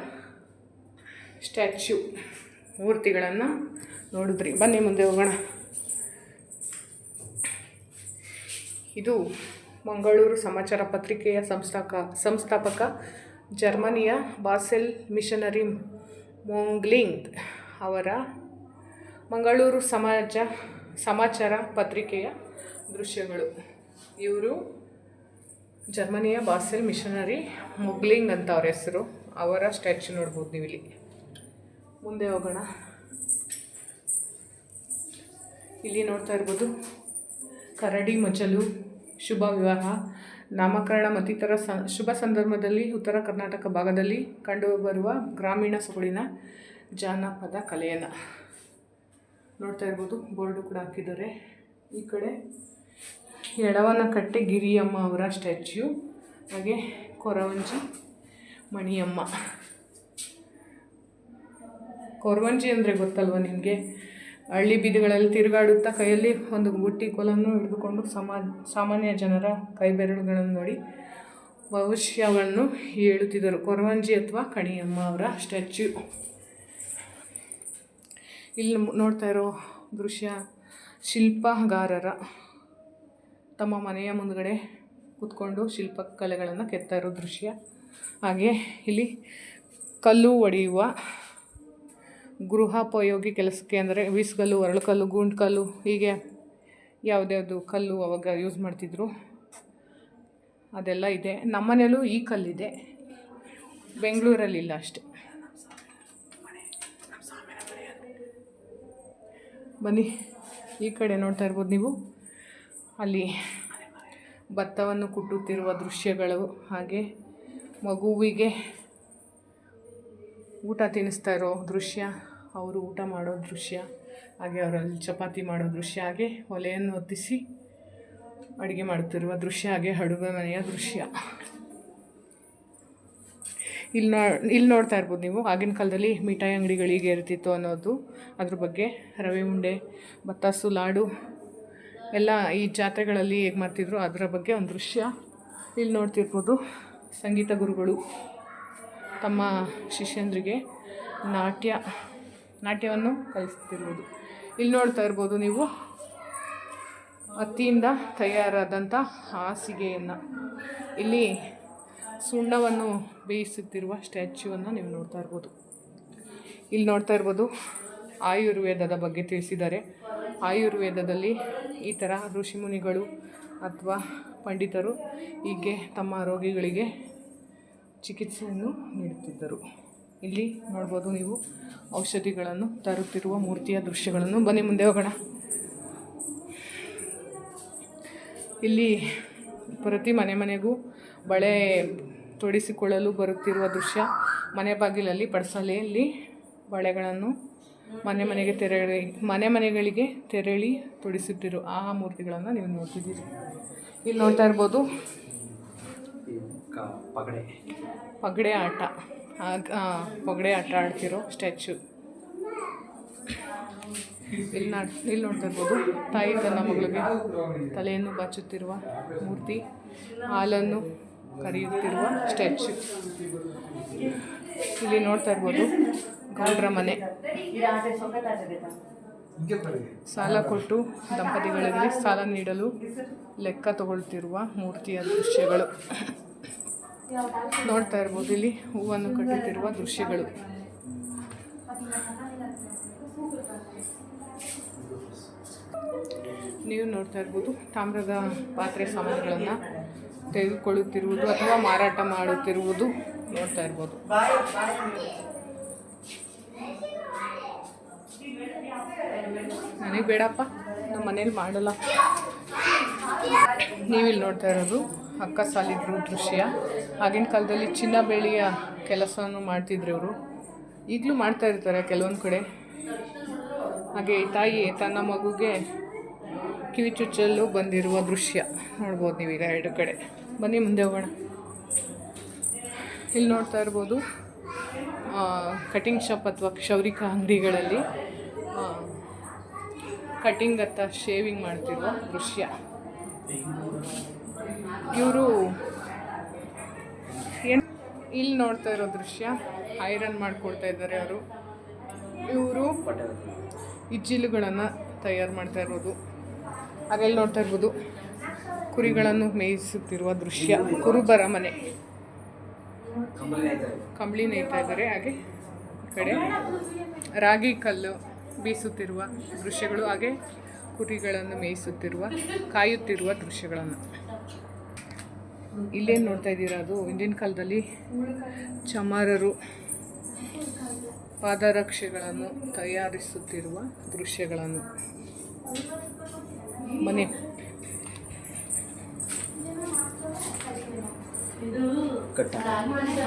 ಸ್ಟ್ಯಾಚ್ಯೂ ಮೂರ್ತಿಗಳನ್ನು ನೋಡಿದ್ರಿ. ಬನ್ನಿ ಮುಂದೆ ಹೋಗೋಣ. ಇದು ಮಂಗಳೂರು ಸಮಾಚಾರ ಪತ್ರಿಕೆಯ ಸಂಸ್ಥಾಪಕ ಜರ್ಮನಿಯ ಬಾಸೆಲ್ ಮಿಷನರಿ ಮೊಂಗ್ಲಿಂಗ್ ಅವರ ಮಂಗಳೂರು ಸಮಾಚಾರ ಪತ್ರಿಕೆಯ ದೃಶ್ಯಗಳು. ಇವರು ಜರ್ಮನಿಯ ಬಾಸೆಲ್ ಮಿಷನರಿ ಮೊಗ್ಲಿಂಗ್ ಅಂತ ಅವ್ರ ಹೆಸರು. ಅವರ ಸ್ಟ್ಯಾಚ್ಯೂ ನೋಡ್ಬೋದು ನೀವು ಇಲ್ಲಿ. ಮುಂದೆ ಹೋಗೋಣ. ಇಲ್ಲಿ ನೋಡ್ತಾ ಇರ್ಬೋದು, ಕರಡಿ ಮಜಲು, ಶುಭ ವಿವಾಹ, ನಾಮಕರಣ ಮತ್ತಿತರ ಶುಭ ಸಂದರ್ಭದಲ್ಲಿ ಉತ್ತರ ಕರ್ನಾಟಕ ಭಾಗದಲ್ಲಿ ಕಂಡುಬರುವ ಗ್ರಾಮೀಣ ಸೊಗಡಿನ ಜಾನಪದ ಕಲೆಯನ್ನು ನೋಡ್ತಾ ಇರ್ಬೋದು. ಬೋರ್ಡು ಕೂಡ ಹಾಕಿದ್ದಾರೆ. ಈ ಕಡೆ ಯಳವನಕಟ್ಟೆ ಗಿರಿಯಮ್ಮ ಅವರ ಸ್ಟ್ಯಾಚ್ಯೂ, ಹಾಗೆ ಕೊರವಂಜಿ ಮಣಿಯಮ್ಮ. ಕೊರವಂಜಿ ಅಂದರೆ ಗೊತ್ತಲ್ವ ನಿಮಗೆ? ಹಳ್ಳಿ ಬೀದಿಗಳಲ್ಲಿ ತಿರುಗಾಡುತ್ತಾ ಕೈಯಲ್ಲಿ ಒಂದು ಬುಟ್ಟಿ ಕೋಲನ್ನು ಹಿಡಿದುಕೊಂಡು ಸಾಮಾನ್ಯ ಜನರ ಕೈ ಬೆರಳುಗಳನ್ನು ನೋಡಿ ಭವಿಷ್ಯವನ್ನು ಹೇಳುತ್ತಿದ್ದರು. ಕೊರವಂಜಿ ಅಥವಾ ಕಣಿಯಮ್ಮ ಅವರ ಸ್ಟ್ಯಾಚ್ಯೂ. ಇಲ್ಲಿ ನೋಡ್ತಾ ಇರೋ ದೃಶ್ಯ, ಶಿಲ್ಪಗಾರರ ತಮ್ಮ ಮನೆಯ ಮುಂದುಗಡೆ ಕೂತ್ಕೊಂಡು ಶಿಲ್ಪಕಲೆಗಳನ್ನು ಕೆತ್ತಾ ಇರೋ ದೃಶ್ಯ. ಹಾಗೆ ಇಲ್ಲಿ ಕಲ್ಲು ಹೊಡೆಯುವ ಗೃಹೋಪಯೋಗಿ ಕೆಲಸಕ್ಕೆ ಅಂದರೆ ವಿಸ್ಗಲ್ಲು, ಒರಳುಕಲ್ಲು, ಗುಂಡ್ಕಲ್ಲು ಹೀಗೆ ಯಾವುದ್ಯಾವುದು ಕಲ್ಲು ಅವಾಗ ಯೂಸ್ ಮಾಡ್ತಿದ್ರು ಅದೆಲ್ಲ ಇದೆ. ನಮ್ಮನೇಲೂ ಈ ಕಲ್ಲಿದೆ, ಬೆಂಗಳೂರಲ್ಲಿಲ್ಲ ಅಷ್ಟೆ. ಬನ್ನಿ ಈ ಕಡೆ ನೋಡ್ತಾ ಇರ್ಬೋದು ನೀವು, ಅಲ್ಲಿ ಭತ್ತವನ್ನು ಕುಟ್ಟುತ್ತಿರುವ ದೃಶ್ಯಗಳು, ಹಾಗೆ ಮಗುವಿಗೆ ಊಟ ತಿನ್ನಿಸ್ತಾ ಇರೋ ದೃಶ್ಯ, ಅವರು ಊಟ ಮಾಡೋ ದೃಶ್ಯ, ಹಾಗೆ ಅವರಲ್ಲಿ ಚಪಾತಿ ಮಾಡೋ ದೃಶ್ಯ, ಹಾಗೆ ಒಲೆಯನ್ನು ಹೊತ್ತಿಸಿ ಅಡುಗೆ ಮಾಡುತ್ತಿರುವ ದೃಶ್ಯ, ಹಾಗೆ ಅಡುಗೆ ಮನೆಯ ದೃಶ್ಯ. ಇಲ್ಲಿ ನೋಡ್ತಾ ಇರ್ಬೋದು ನೀವು, ಆಗಿನ ಕಾಲದಲ್ಲಿ ಮಿಠಾಯಿ ಅಂಗಡಿಗಳಿಗೆ ಇರ್ತಿತ್ತು ಅನ್ನೋದು, ಅದ್ರ ಬಗ್ಗೆ ರವೆ ಉಂಡೆ, ಬತ್ತಾಸು ಲಾಡು ಎಲ್ಲ ಈ ಜಾತ್ರೆಗಳಲ್ಲಿ ಹೇಗೆ ಮಾಡ್ತಿದ್ರು ಅದರ ಬಗ್ಗೆ ಒಂದು ದೃಶ್ಯ. ಇಲ್ಲಿ ನೋಡ್ತಿರ್ಬೋದು ಸಂಗೀತ ಗುರುಗಳು ತಮ್ಮ ಶಿಷ್ಯಂದ್ರಿಗೆ ನಾಟ್ಯವನ್ನು ಕಲಿಸ್ತಿರ್ಬೋದು. ಇಲ್ಲಿ ನೋಡ್ತಾ ಇರ್ಬೋದು ನೀವು ಹತ್ತಿಯಿಂದ ತಯಾರಾದಂಥ ಹಾಸಿಗೆಯನ್ನು, ಇಲ್ಲಿ ಸುಣ್ಣವನ್ನು ಬೇಯಿಸುತ್ತಿರುವ ಸ್ಟ್ಯಾಚ್ಯೂವನ್ನು ನೀವು ನೋಡ್ತಾ ಇರ್ಬೋದು. ಇಲ್ಲಿ ನೋಡ್ತಾ ಇರ್ಬೋದು ಆಯುರ್ವೇದದ ಬಗ್ಗೆ ತಿಳಿಸಿದ್ದಾರೆ. ಆಯುರ್ವೇದದಲ್ಲಿ ಈ ಥರ ಋಷಿಮುನಿಗಳು ಅಥವಾ ಪಂಡಿತರು ಹೀಗೆ ತಮ್ಮ ರೋಗಿಗಳಿಗೆ ಚಿಕಿತ್ಸೆಯನ್ನು ನೀಡುತ್ತಿದ್ದರು. ಇಲ್ಲಿ ನೋಡ್ಬೋದು ನೀವು ಔಷಧಿಗಳನ್ನು ತರುತ್ತಿರುವ ಮೂರ್ತಿಯ ದೃಶ್ಯಗಳನ್ನು. ಬನ್ನಿ ಮುಂದೆ ಹೋಗೋಣ. ಇಲ್ಲಿ ಪ್ರತಿ ಮನೆಗೂ ಬಳೆ ತೊಡಿಸಿಕೊಳ್ಳಲು ಬರುತ್ತಿರುವ ದೃಶ್ಯ. ಮನೆ ಬಾಗಿಲಲ್ಲಿ ಪಡಸಾಲೆಯಲ್ಲಿ ಬಳೆಗಳನ್ನು ಮನೆಗಳಿಗೆ ತೆರಳಿ ತೊಡಿಸುತ್ತಿರೋ ಆ ಮೂರ್ತಿಗಳನ್ನು ನೀವು ನೋಡ್ತಿದ್ದೀರಿ. ಇಲ್ಲಿ ನೋಡ್ತಾ ಇರ್ಬೋದು ಪಗಡೆ ಆಟ ಆಡ್ತಿರೋ ಸ್ಟ್ಯಾಚ್ಯೂ. ಇಲ್ಲಿ ನೋಡ್ತಾ ಇರ್ಬೋದು ತಾಯಿ ತನ್ನ ಮಗಳಿಗೆ ತಲೆಯನ್ನು ಬಾಚುತ್ತಿರುವ ಮೂರ್ತಿ, ಹಾಲನ್ನು ಕರೆಯುತ್ತಿರುವ ಸ್ಟ್ಯಾಚ್ಯೂ. ಇಲ್ಲಿ ನೋಡ್ತಾ ಇರ್ಬೋದು ಗೌಡ್ರ ಮನೆ, ಸಾಲ ಕೊಟ್ಟು ದಂಪತಿಗಳಿಗೆ ಸಾಲ ನೀಡಲು ಲೆಕ್ಕ ತಗೊಳ್ತಿರುವ ಮೂರ್ತಿಯ ದೃಶ್ಯಗಳು. ನೋಡ್ತಾ ಇರ್ಬೋದು ಇಲ್ಲಿ ಹೂವನ್ನು ಕಟ್ಟುತ್ತಿರುವ ದೃಶ್ಯಗಳು. ನೀವು ನೋಡ್ತಾ ಇರ್ಬೋದು ತಾಮ್ರದ ಪಾತ್ರೆ ಸಾಮಾನುಗಳನ್ನು ತೆಗೆದುಕೊಳ್ಳುತ್ತಿರುವುದು ಅಥವಾ ಮಾರಾಟ ಮಾಡುತ್ತಿರುವುದು ನೋಡ್ತಾ ಇರ್ಬೋದು. ನನಗೆ ಬೇಡಪ್ಪ, ನಮ್ಮ ಮನೇಲಿ ಮಾಡಲ್ಲ. ನೀವಿಲ್ಲಿ ನೋಡ್ತಾ ಇರೋದು ಅಕ್ಕ ಸಾಲಿಗ್ರು ದೃಶ್ಯ. ಆಗಿನ ಕಾಲದಲ್ಲಿ ಚಿನ್ನ ಬೆಳ್ಳಿಯ ಕೆಲಸವನ್ನು ಮಾಡ್ತಿದ್ರು ಇವರು, ಈಗಲೂ ಮಾಡ್ತಾ ಇರ್ತಾರೆ ಕೆಲವೊಂದು ಕಡೆ. ಹಾಗೆ ತಾಯಿ ತನ್ನ ಮಗುಗೆ ಕಿವಿ ಚುಚ್ಚಲು ಬಂದಿರುವ ದೃಶ್ಯ ನೋಡ್ಬೋದು ನೀವೀಗ ಎರಡು ಕಡೆ. ಬನ್ನಿ ಮುಂದೆ ಹೋಗೋಣ. ಇಲ್ಲಿ ನೋಡ್ತಾ ಇರ್ಬೋದು ಕಟಿಂಗ್ ಶಾಪ್ ಅಥವಾ ಕ್ಷೌರಿಕ ಅಂಗಡಿಗಳಲ್ಲಿ ಕಟಿಂಗ್ ಅಥವಾ ಶೇವಿಂಗ್ ಮಾಡ್ತಿರುವ ದೃಶ್ಯ. ಇವರು ಇಲ್ಲಿ ನೋಡ್ತಾ ಇರೋ ದೃಶ್ಯ ಐರನ್ ಮಾಡಿಕೊಡ್ತಾ ಇದ್ದಾರೆ ಅವರು. ಇವರು ಇಜ್ಜಿಲುಗಳನ್ನು ತಯಾರು ಮಾಡ್ತಾ ಇರೋದು. ಹಾಗೆ ಇಲ್ಲಿ ನೋಡ್ತಾ ಇರ್ಬೋದು ಕುರಿಗಳನ್ನು ಮೇಯಿಸುತ್ತಿರುವ ದೃಶ್ಯ. ಕುರುಬರ ಮನೆ, ಕಂಬಳಿ ನೇಯ್ತಾ ಇದ್ದಾರೆ. ಹಾಗೆ ಈ ಕಡೆ ರಾಗಿ ಕಲ್ಲು ಬೀಸುತ್ತಿರುವ ದೃಶ್ಯಗಳು, ಹಾಗೆ ಕುರಿಗಳನ್ನು ಮೇಯಿಸುತ್ತಿರುವ ಕಾಯುತ್ತಿರುವ ದೃಶ್ಯಗಳನ್ನು ಇಲ್ಲೇನು ನೋಡ್ತಾ ಇದ್ದೀರಾ, ಅದು ಹಿಂದಿನ ಕಾಲದಲ್ಲಿ ಚಮಾರರು ಪಾದರಕ್ಷೆಗಳನ್ನು ತಯಾರಿಸುತ್ತಿರುವ ದೃಶ್ಯಗಳನ್ನು. ಮನೆ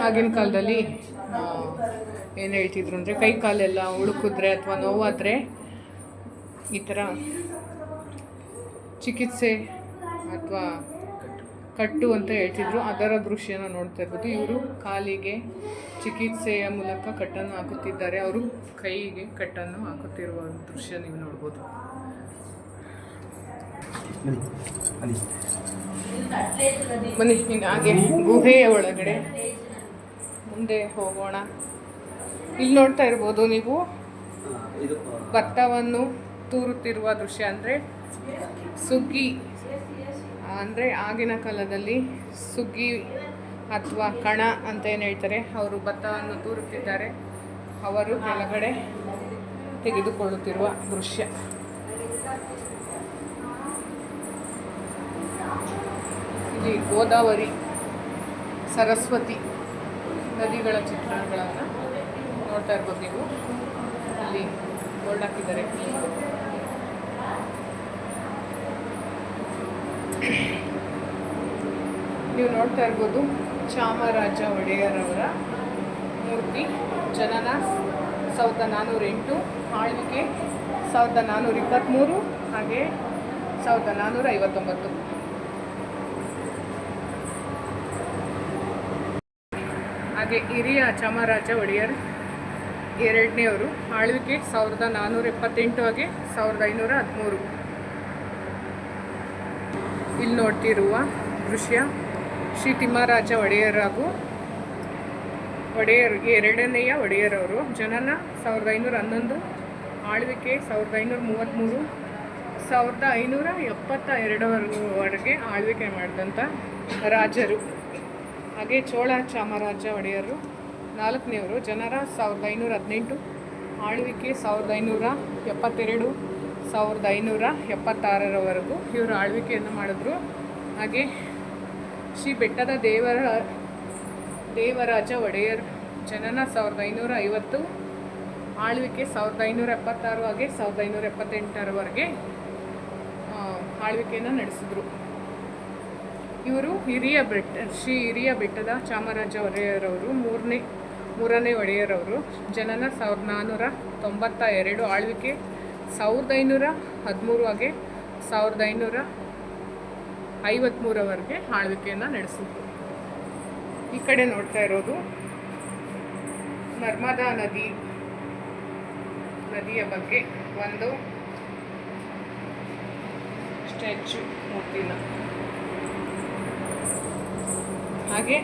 ಆಗಿನ ಕಾಲದಲ್ಲಿ ಏನು ಹೇಳ್ತಿದ್ರು ಅಂದರೆ ಕೈ ಕಾಲೆಲ್ಲ ಉಳುಕಿದ್ರೆ ಅಥವಾ ನೋವಾದರೆ ಈ ಥರ ಚಿಕಿತ್ಸೆ ಅಥವಾ ಕಟ್ಟು ಅಂತ ಹೇಳ್ತಿದ್ರು. ಅದರ ದೃಶ್ಯನ ನೋಡ್ತಾ ಇರ್ಬೋದು. ಇವರು ಕಾಲಿಗೆ ಚಿಕಿತ್ಸೆಯ ಮೂಲಕ ಕಟ್ಟನ್ನು ಹಾಕುತ್ತಿದ್ದಾರೆ, ಅವರು ಕೈಗೆ ಕಟ್ಟನ್ನು ಹಾಕುತ್ತಿರುವ ದೃಶ್ಯ ನೀವು ನೋಡ್ಬೋದು. ಬನ್ನಿ ಈಗ ಹಾಗೆ ಗುಹೆಯ ಒಳಗಡೆ ಮುಂದೆ ಹೋಗೋಣ. ಇಲ್ಲಿ ನೋಡ್ತಾ ಇರ್ಬೋದು ನೀವು ಭತ್ತವನ್ನು ತೂರುತ್ತಿರುವ ದೃಶ್ಯ. ಅಂದರೆ ಸುಗ್ಗಿ, ಅಂದರೆ ಆಗಿನ ಕಾಲದಲ್ಲಿ ಸುಗ್ಗಿ ಅಥವಾ ಕಣ ಅಂತ ಏನು ಹೇಳ್ತಾರೆ, ಅವರು ಭತ್ತವನ್ನು ತೂರುತ್ತಿದ್ದಾರೆ. ಅವರು ಕೆಳಗಡೆ ತೆಗೆದುಕೊಳ್ಳುತ್ತಿರುವ ದೃಶ್ಯ. ಇಲ್ಲಿ ಗೋದಾವರಿ, ಸರಸ್ವತಿ ನದಿಗಳ ಚಿತ್ರಣಗಳನ್ನು ನೋಡ್ತಾ ಇರ್ಬೋದು ನೀವು. ಅಲ್ಲಿ ಬೋರ್ಡ್ ಹಾಕಿದ್ದಾರೆ. ನೀವು ನೋಡ್ತಾ ಇರ್ಬೋದು ಚಾಮರಾಜ ಒಡೆಯರವರ ಮೂರ್ತಿ. ಜನನ 1408, ಆಳ್ವಿಕೆ 1423, ಹಾಗೆ 1459. ಹಾಗೆ ಹಿರಿಯ ಚಾಮರಾಜ ಒಡೆಯರ್ ಎರಡನೇವರು, ಆಳ್ವಿಕೆ 1478, ಹಾಗೆ 1513. ಇಲ್ಲಿ ನೋಡ್ತಿರುವ ದೃಶ್ಯ ಶ್ರೀ ತಿಮ್ಮರಾಜ ಒಡೆಯರ್ ಹಾಗೂ ಎರಡನೆಯ ಒಡೆಯರವರು. ಜನನ 1511, ಆಳ್ವಿಕೆ 1533, 1572ವರೆಗೆ ಆಳ್ವಿಕೆ ಮಾಡಿದಂಥ ರಾಜರು. ಹಾಗೆ ಚೋಳ ಚಾಮರಾಜ ಒಡೆಯರು 4ನೇವರು. ಜನನ 1518, ಆಳ್ವಿಕೆ 1572, 1576ರವರೆಗೂ ಇವರು ಆಳ್ವಿಕೆಯನ್ನು ಮಾಡಿದ್ರು. ಹಾಗೆ ಶ್ರೀ ಬೆಟ್ಟದ ದೇವರಾಜ ಒಡೆಯರ್ ಜನನ 1550, ಆಳ್ವಿಕೆ 1576, ಹಾಗೆ 1578ರವರೆಗೆ ಆಳ್ವಿಕೆಯನ್ನು ನಡೆಸಿದ್ರು. ಇವರು ಶ್ರೀ ಹಿರಿಯ ಬೆಟ್ಟದ ಚಾಮರಾಜ ಒಡೆಯರವರು ಮೂರನೇ ಒಡೆಯರವರು. ಜನನ 1492, ಆಳ್ವಿಕೆ 1513, ಹಾಗೆ 1553ರವರೆಗೆ ಆಳ್ವಿಕೆಯನ್ನು ನಡೆಸಿದ್ರು. ಈ ಕಡೆ ನೋಡ್ತಾ ಇರೋದು ನರ್ಮದಾ ನದಿಯ ಬಗ್ಗೆ ಒಂದು ಸ್ಟ್ಯಾಚ್ಯೂ ಮೂರ್ತಿನ. ಹಾಗೆ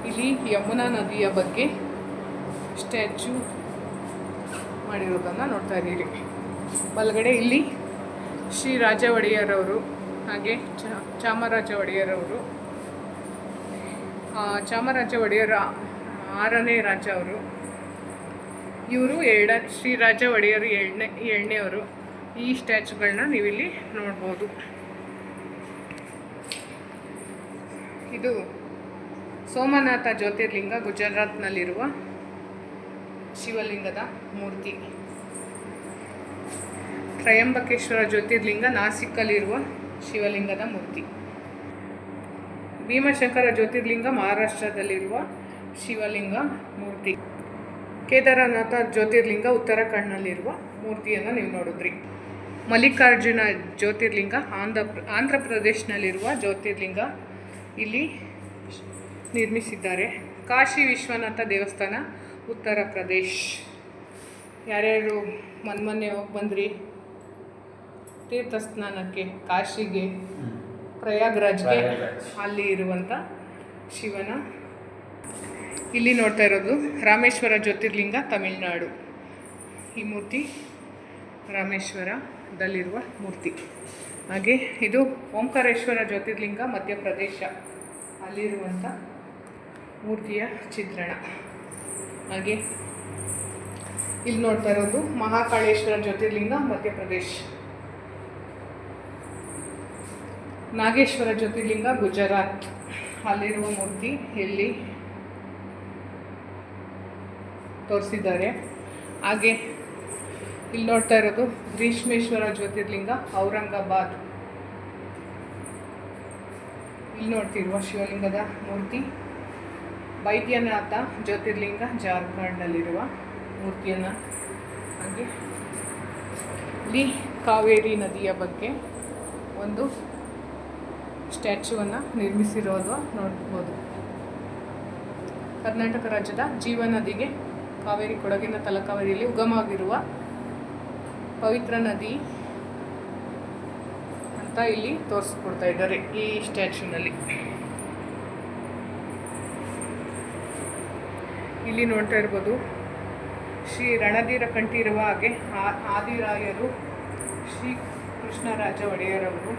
ಇಲ್ಲಿ ಯಮುನಾ ನದಿಯ ಬಗ್ಗೆ ಸ್ಟ್ಯಾಚ್ಯೂ ಮಾಡಿರೋದನ್ನು ನೋಡ್ತಾ ಇದ್ದೀರಿ. ಬಲಗಡೆ ಇಲ್ಲಿ ಶ್ರೀ ರಾಜ ಒಡೆಯರವರು, ಹಾಗೆ ಚಾಮರಾಜ ಒಡೆಯರವರು. ಚಾಮರಾಜ ಒಡೆಯರ 6ನೇ ರಾಜ ಅವರು. ಇವರು ಶ್ರೀ ರಾಜ ಒಡೆಯರು ಏಳನೇವರು. ಈ ಸ್ಟ್ಯಾಚ್ಯೂಗಳನ್ನ ನೀವಿಲ್ಲಿ ನೋಡ್ಬೋದು. ಇದು ಸೋಮನಾಥ ಜ್ಯೋತಿರ್ಲಿಂಗ, ಗುಜರಾತ್ನಲ್ಲಿರುವ ಶಿವಲಿಂಗದ ಮೂರ್ತಿ. ತ್ರಯಂಬಕೇಶ್ವರ ಜ್ಯೋತಿರ್ಲಿಂಗ, ನಾಸಿಕ್ಕಲ್ಲಿರುವ ಶಿವಲಿಂಗದ ಮೂರ್ತಿ. ಭೀಮಶಂಕರ ಜ್ಯೋತಿರ್ಲಿಂಗ, ಮಹಾರಾಷ್ಟ್ರದಲ್ಲಿರುವ ಶಿವಲಿಂಗ ಮೂರ್ತಿ. ಕೇದಾರನಾಥ ಜ್ಯೋತಿರ್ಲಿಂಗ, ಉತ್ತರಾಖಂಡ್ನಲ್ಲಿರುವ ಮೂರ್ತಿಯನ್ನು ನೀವು ನೋಡಿದ್ರಿ. ಮಲ್ಲಿಕಾರ್ಜುನ ಜ್ಯೋತಿರ್ಲಿಂಗ, ಆಂಧ್ರ ಪ್ರದೇಶನಲ್ಲಿರುವ ಜ್ಯೋತಿರ್ಲಿಂಗ ಇಲ್ಲಿ ನಿರ್ಮಿಸಿದ್ದಾರೆ. ಕಾಶಿ ವಿಶ್ವನಾಥ ದೇವಸ್ಥಾನ, ಉತ್ತರ ಪ್ರದೇಶ್. ಯಾರ್ಯಾರು ಮೊನ್ನೆ ಹೋಗಿ ಬಂದ್ರಿ ತೀರ್ಥ ಸ್ನಾನಕ್ಕೆ ಕಾಶಿಗೆ, ಪ್ರಯಾಗ್ರಾಜ್ಗೆ, ಅಲ್ಲಿ ಇರುವಂಥ ಶಿವನ. ಇಲ್ಲಿ ನೋಡ್ತಾ ಇರೋದು ರಾಮೇಶ್ವರ ಜ್ಯೋತಿರ್ಲಿಂಗ, ತಮಿಳುನಾಡು. ಈ ಮೂರ್ತಿ ರಾಮೇಶ್ವರದಲ್ಲಿರುವ ಮೂರ್ತಿ. ಹಾಗೆ ಇದು ಓಂಕಾರೇಶ್ವರ ಜ್ಯೋತಿರ್ಲಿಂಗ, ಮಧ್ಯಪ್ರದೇಶ, ಅಲ್ಲಿರುವಂಥ ಮೂರ್ತಿಯ ಚಿತ್ರಣ. ಹಾಗೆ ಇಲ್ಲಿ ನೋಡ್ತಾ ಇರೋದು ಮಹಾಕಾಳೇಶ್ವರ ಜ್ಯೋತಿರ್ಲಿಂಗ, ಮಧ್ಯಪ್ರದೇಶ್. ನಾಗೇಶ್ವರ ಜ್ಯೋತಿರ್ಲಿಂಗ, ಗುಜರಾತ್, ಅಲ್ಲಿರುವ ಮೂರ್ತಿ ಇಲ್ಲಿ ತೋರಿಸಿದ್ದಾರೆ. ಹಾಗೆ ಇಲ್ಲಿ ನೋಡ್ತಾ ಇರೋದು ಗ್ರೀಷ್ಮೇಶ್ವರ ಜ್ಯೋತಿರ್ಲಿಂಗ, ಔರಂಗಾಬಾದ್. ಇಲ್ಲಿ ನೋಡ್ತಿರುವ ಶಿವಲಿಂಗದ ಮೂರ್ತಿ ಬೈದ್ಯನಾಥ ಜ್ಯೋತಿರ್ಲಿಂಗ, ಜಾರ್ಖಂಡ್ನಲ್ಲಿರುವ ಮೂರ್ತಿಯನ್ನು. ಹಾಗೆ ಇಲ್ಲಿ ಕಾವೇರಿ ನದಿಯ ಬಗ್ಗೆ ಒಂದು ಸ್ಟ್ಯಾಚ್ಯೂವನ್ನು ನಿರ್ಮಿಸಿರೋದು ನೋಡ್ಬೋದು. ಕರ್ನಾಟಕ ರಾಜ್ಯದ ಜೀವ ನದಿಗೆ ಕಾವೇರಿ, ಕೊಡಗಿನ ತಲಕಾವೇರಿಯಲ್ಲಿ ಉಗಮವಾಗಿರುವ ಪವಿತ್ರ ನದಿ ಅಂತ ಇಲ್ಲಿ ತೋರಿಸ್ಕೊಡ್ತಾ ಇದ್ದಾರೆ ಈ ಸ್ಟ್ಯಾಚ್ಯೂನಲ್ಲಿ. ಇಲ್ಲಿ ನೋಡ್ತಾ ಇರ್ಬೋದು ಶ್ರೀ ರಣಧೀರ ಕಂಠೀರವ, ಹಾಗೆ ಆದಿರಾಯರು, ಶ್ರೀ ಕೃಷ್ಣರಾಜ ಒಡೆಯರವರು.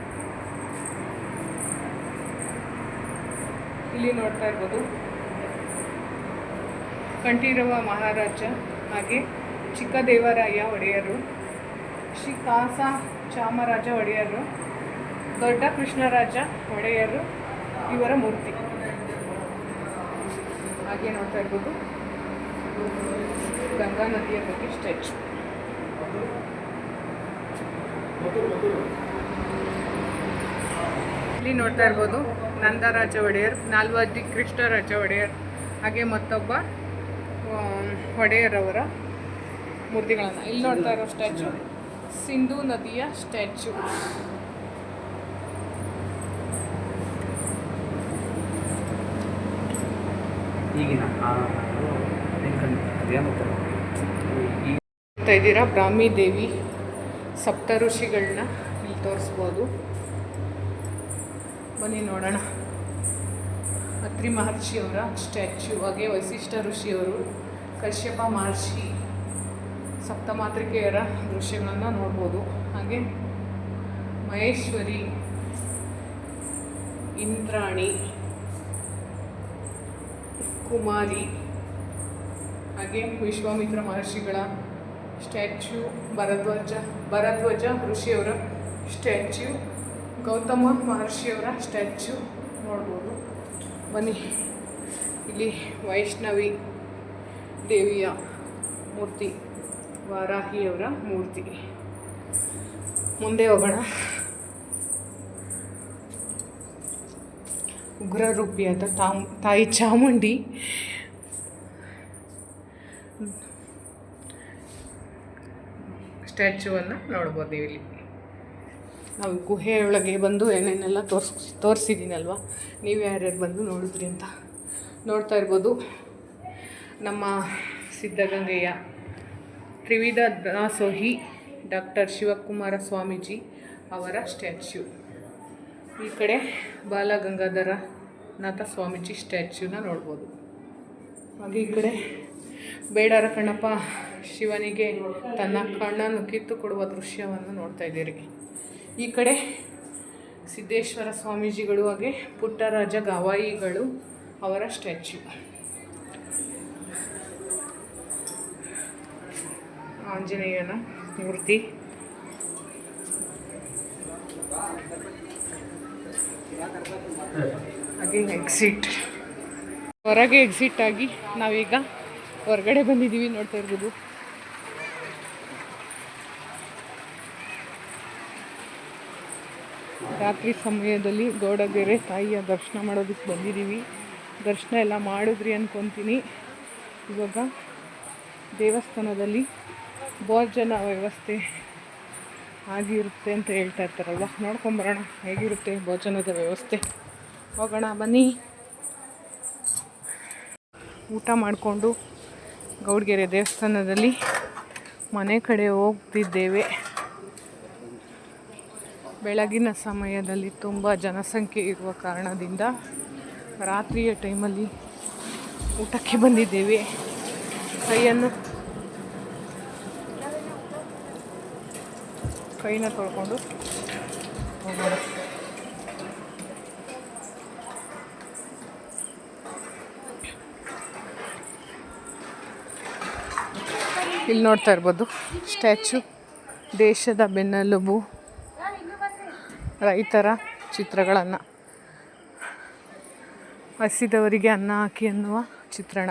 ಇಲ್ಲಿ ನೋಡ್ತಾ ಇರ್ಬೋದು ಕಂಠೀರವ ಮಹಾರಾಜ, ಹಾಗೆ ಚಿಕ್ಕದೇವರಾಯ ಒಡೆಯರು, ಶ್ರೀ ಕಾಸ ಚಾಮರಾಜ ಒಡೆಯರು, ದೊಡ್ಡ ಕೃಷ್ಣರಾಜ ಒಡೆಯರು, ಇವರ ಮೂರ್ತಿ. ಹಾಗೆ ನೋಡ್ತಾ ಇರ್ಬೋದು ಗಂಗಾ ನದಿಯ ಬಗ್ಗೆ ಸ್ಟ್ಯಾಚು. ಇಲ್ಲಿ ನೋಡ್ತಾ ಇರ್ಬೋದು ನಂದರಾಜ ಒಡೆಯರ್, ನಾಲ್ವಡಿ ಕೃಷ್ಣರಾಜ ಒಡೆಯರ್, ಹಾಗೆ ಮತ್ತೊಬ್ಬ ಒಡೆಯರ್ ಅವರ ಮೂರ್ತಿಗಳನ್ನು. ಇಲ್ಲಿ ನೋಡ್ತಾ ಇರೋ ಸ್ಟ್ಯಾಚು ಸಿಂಧೂ ನದಿಯ ಸ್ಟ್ಯಾಚು. ನೋಡ್ತಾ ಇದ್ದೀರಾ ಬ್ರಾಹ್ಮಿ ದೇವಿ ಸಪ್ತ ಋಷಿಗಳನ್ನ ಇಲ್ಲಿ ತೋರಿಸ್ಬೋದು. ಬನ್ನಿ ನೋಡೋಣ. ಅತ್ರಿ ಮಹರ್ಷಿಯವರ ಸ್ಟ್ಯಾಚ್ಯು, ಹಾಗೆ ವಸಿಷ್ಠ ಋಷಿಯವರು, ಕಶ್ಯಪ ಮಹರ್ಷಿ, ಸಪ್ತಮಾತೃಕೆಯರ ದೃಶ್ಯಗಳನ್ನು ನೋಡ್ಬೋದು. ಹಾಗೆ ಮಹೇಶ್ವರಿ, ಇಂದ್ರಾಣಿ, ಕುಮಾರಿ, ಹಾಗೆ ವಿಶ್ವಾಮಿತ್ರ ಮಹರ್ಷಿಗಳ ಸ್ಟ್ಯಾಚ್ಯು, ಭರದ್ವಾಜ ಋಷಿಯವರ ಸ್ಟ್ಯಾಚ್ಯು, ಗೌತಮ ಮಹರ್ಷಿಯವರ ಸ್ಟ್ಯಾಚ್ಯು ನೋಡ್ಬೋದು. ಬನ್ನಿ, ಇಲ್ಲಿ ವೈಷ್ಣವಿ ದೇವಿಯ ಮೂರ್ತಿ, ವಾರಾಹಿಯವರ ಮೂರ್ತಿ. ಮುಂದೆ ಹೋಗೋಣ. ಉಗ್ರರೂಪಿಯಾದ ತಾಯಿ ಚಾಮುಂಡಿ ಸ್ಟ್ಯಾಚ್ಯೂವನ್ನು ನೋಡ್ಬೋದು ನೀವು ಇಲ್ಲಿ. ನಾವು ಗುಹೆಯೊಳಗೆ ಬಂದು ಏನೇನೆಲ್ಲ ತೋರಿಸಿದ್ದೀನಲ್ವ, ನೀವು ಯಾರ್ಯಾರು ಬಂದು ನೋಡಿದ್ರಿ ಅಂತ ನೋಡ್ತಾ ಇರ್ಬೋದು. ನಮ್ಮ ಸಿದ್ಧಗಂಗೆಯ ತ್ರಿವಿಧ ದಾಸೋಹಿ ಡಾಕ್ಟರ್ ಶಿವಕುಮಾರ ಸ್ವಾಮೀಜಿ ಅವರ ಸ್ಟ್ಯಾಚ್ಯೂ. ಈ ಕಡೆ ಬಾಲಗಂಗಾಧರ ನಾಥ ಸ್ವಾಮೀಜಿ ಸ್ಟ್ಯಾಚ್ಯೂನ ನೋಡ್ಬೋದು. ಹಾಗೆ ಈ ಕಡೆ ಬೇಡರ ಕಣ್ಣಪ್ಪ ಶಿವನಿಗೆ ತನ್ನ ಕಣ್ಣನ್ನು ಕಿತ್ತು ಕೊಡುವ ದೃಶ್ಯವನ್ನು ನೋಡ್ತಾ ಇದ್ದೀರಿ. ಈ ಕಡೆ ಸಿದ್ದೇಶ್ವರ ಸ್ವಾಮೀಜಿಗಳು, ಹಾಗೆ ಪುಟ್ಟರಾಜ ಗವಾಯಿಗಳು ಅವರ ಸ್ಟ್ಯಾಚ್ಯೂ. ಆಂಜನೇಯನ ಮೂರ್ತಿ. ಹಾಗೆ ಹೊರಗೆ ಎಕ್ಸಿಟ್ ಆಗಿ ನಾವೀಗ ಹೊರಗಡೆ ಬಂದಿದ್ದೀವಿ. ನೋಡ್ತಾ ಇರ್ಬೋದು ರಾತ್ರಿ ಸಮಯದಲ್ಲಿ ಗೌಡಗೆರೆ ತಾಯಿಯ ದರ್ಶನ ಮಾಡೋದಕ್ಕೆ ಬಂದಿದ್ದೀವಿ. ದರ್ಶನ ಎಲ್ಲ ಮಾಡಿದ್ರಿ ಅಂದ್ಕೊತೀನಿ. ಇವಾಗ ದೇವಸ್ಥಾನದಲ್ಲಿ ಭೋಜನ ವ್ಯವಸ್ಥೆ ಆಗಿರುತ್ತೆ ಅಂತ ಹೇಳ್ತಾ ಇರ್ತಾರಲ್ವ, ನೋಡ್ಕೊಂಬರೋಣ ಹೇಗಿರುತ್ತೆ ಭೋಜನದ ವ್ಯವಸ್ಥೆ. ಹೋಗೋಣ ಬನ್ನಿ. ಊಟ ಮಾಡಿಕೊಂಡು ಗೌಡಗೆರೆ ದೇವಸ್ಥಾನದಲ್ಲಿ ಮನೆ ಕಡೆ ಹೋಗ್ತಿದ್ದೇವೆ. ಬೆಳಗಿನ ಸಮಯದಲ್ಲಿ ತುಂಬ ಜನಸಂಖ್ಯೆ ಇರುವ ಕಾರಣದಿಂದ ರಾತ್ರಿಯ ಟೈಮಲ್ಲಿ ಊಟಕ್ಕೆ ಬಂದಿದ್ದೇವೆ. ಕೈನ ತೊಳ್ಕೊಂಡು ಹೋಗೋಣ. ಇಲ್ಲಿ ನೋಡ್ತಾ ಇರ್ಬೋದು ಸ್ಟ್ಯಾಚ್ಯೂ, ದೇಶದ ಬೆನ್ನೆಲುಬು, ರೈತರ ಚಿತ್ರಗಳನ್ನು, ಹಸಿದವರಿಗೆ ಅನ್ನ ಹಾಕಿ ಅನ್ನುವ ಚಿತ್ರಣ.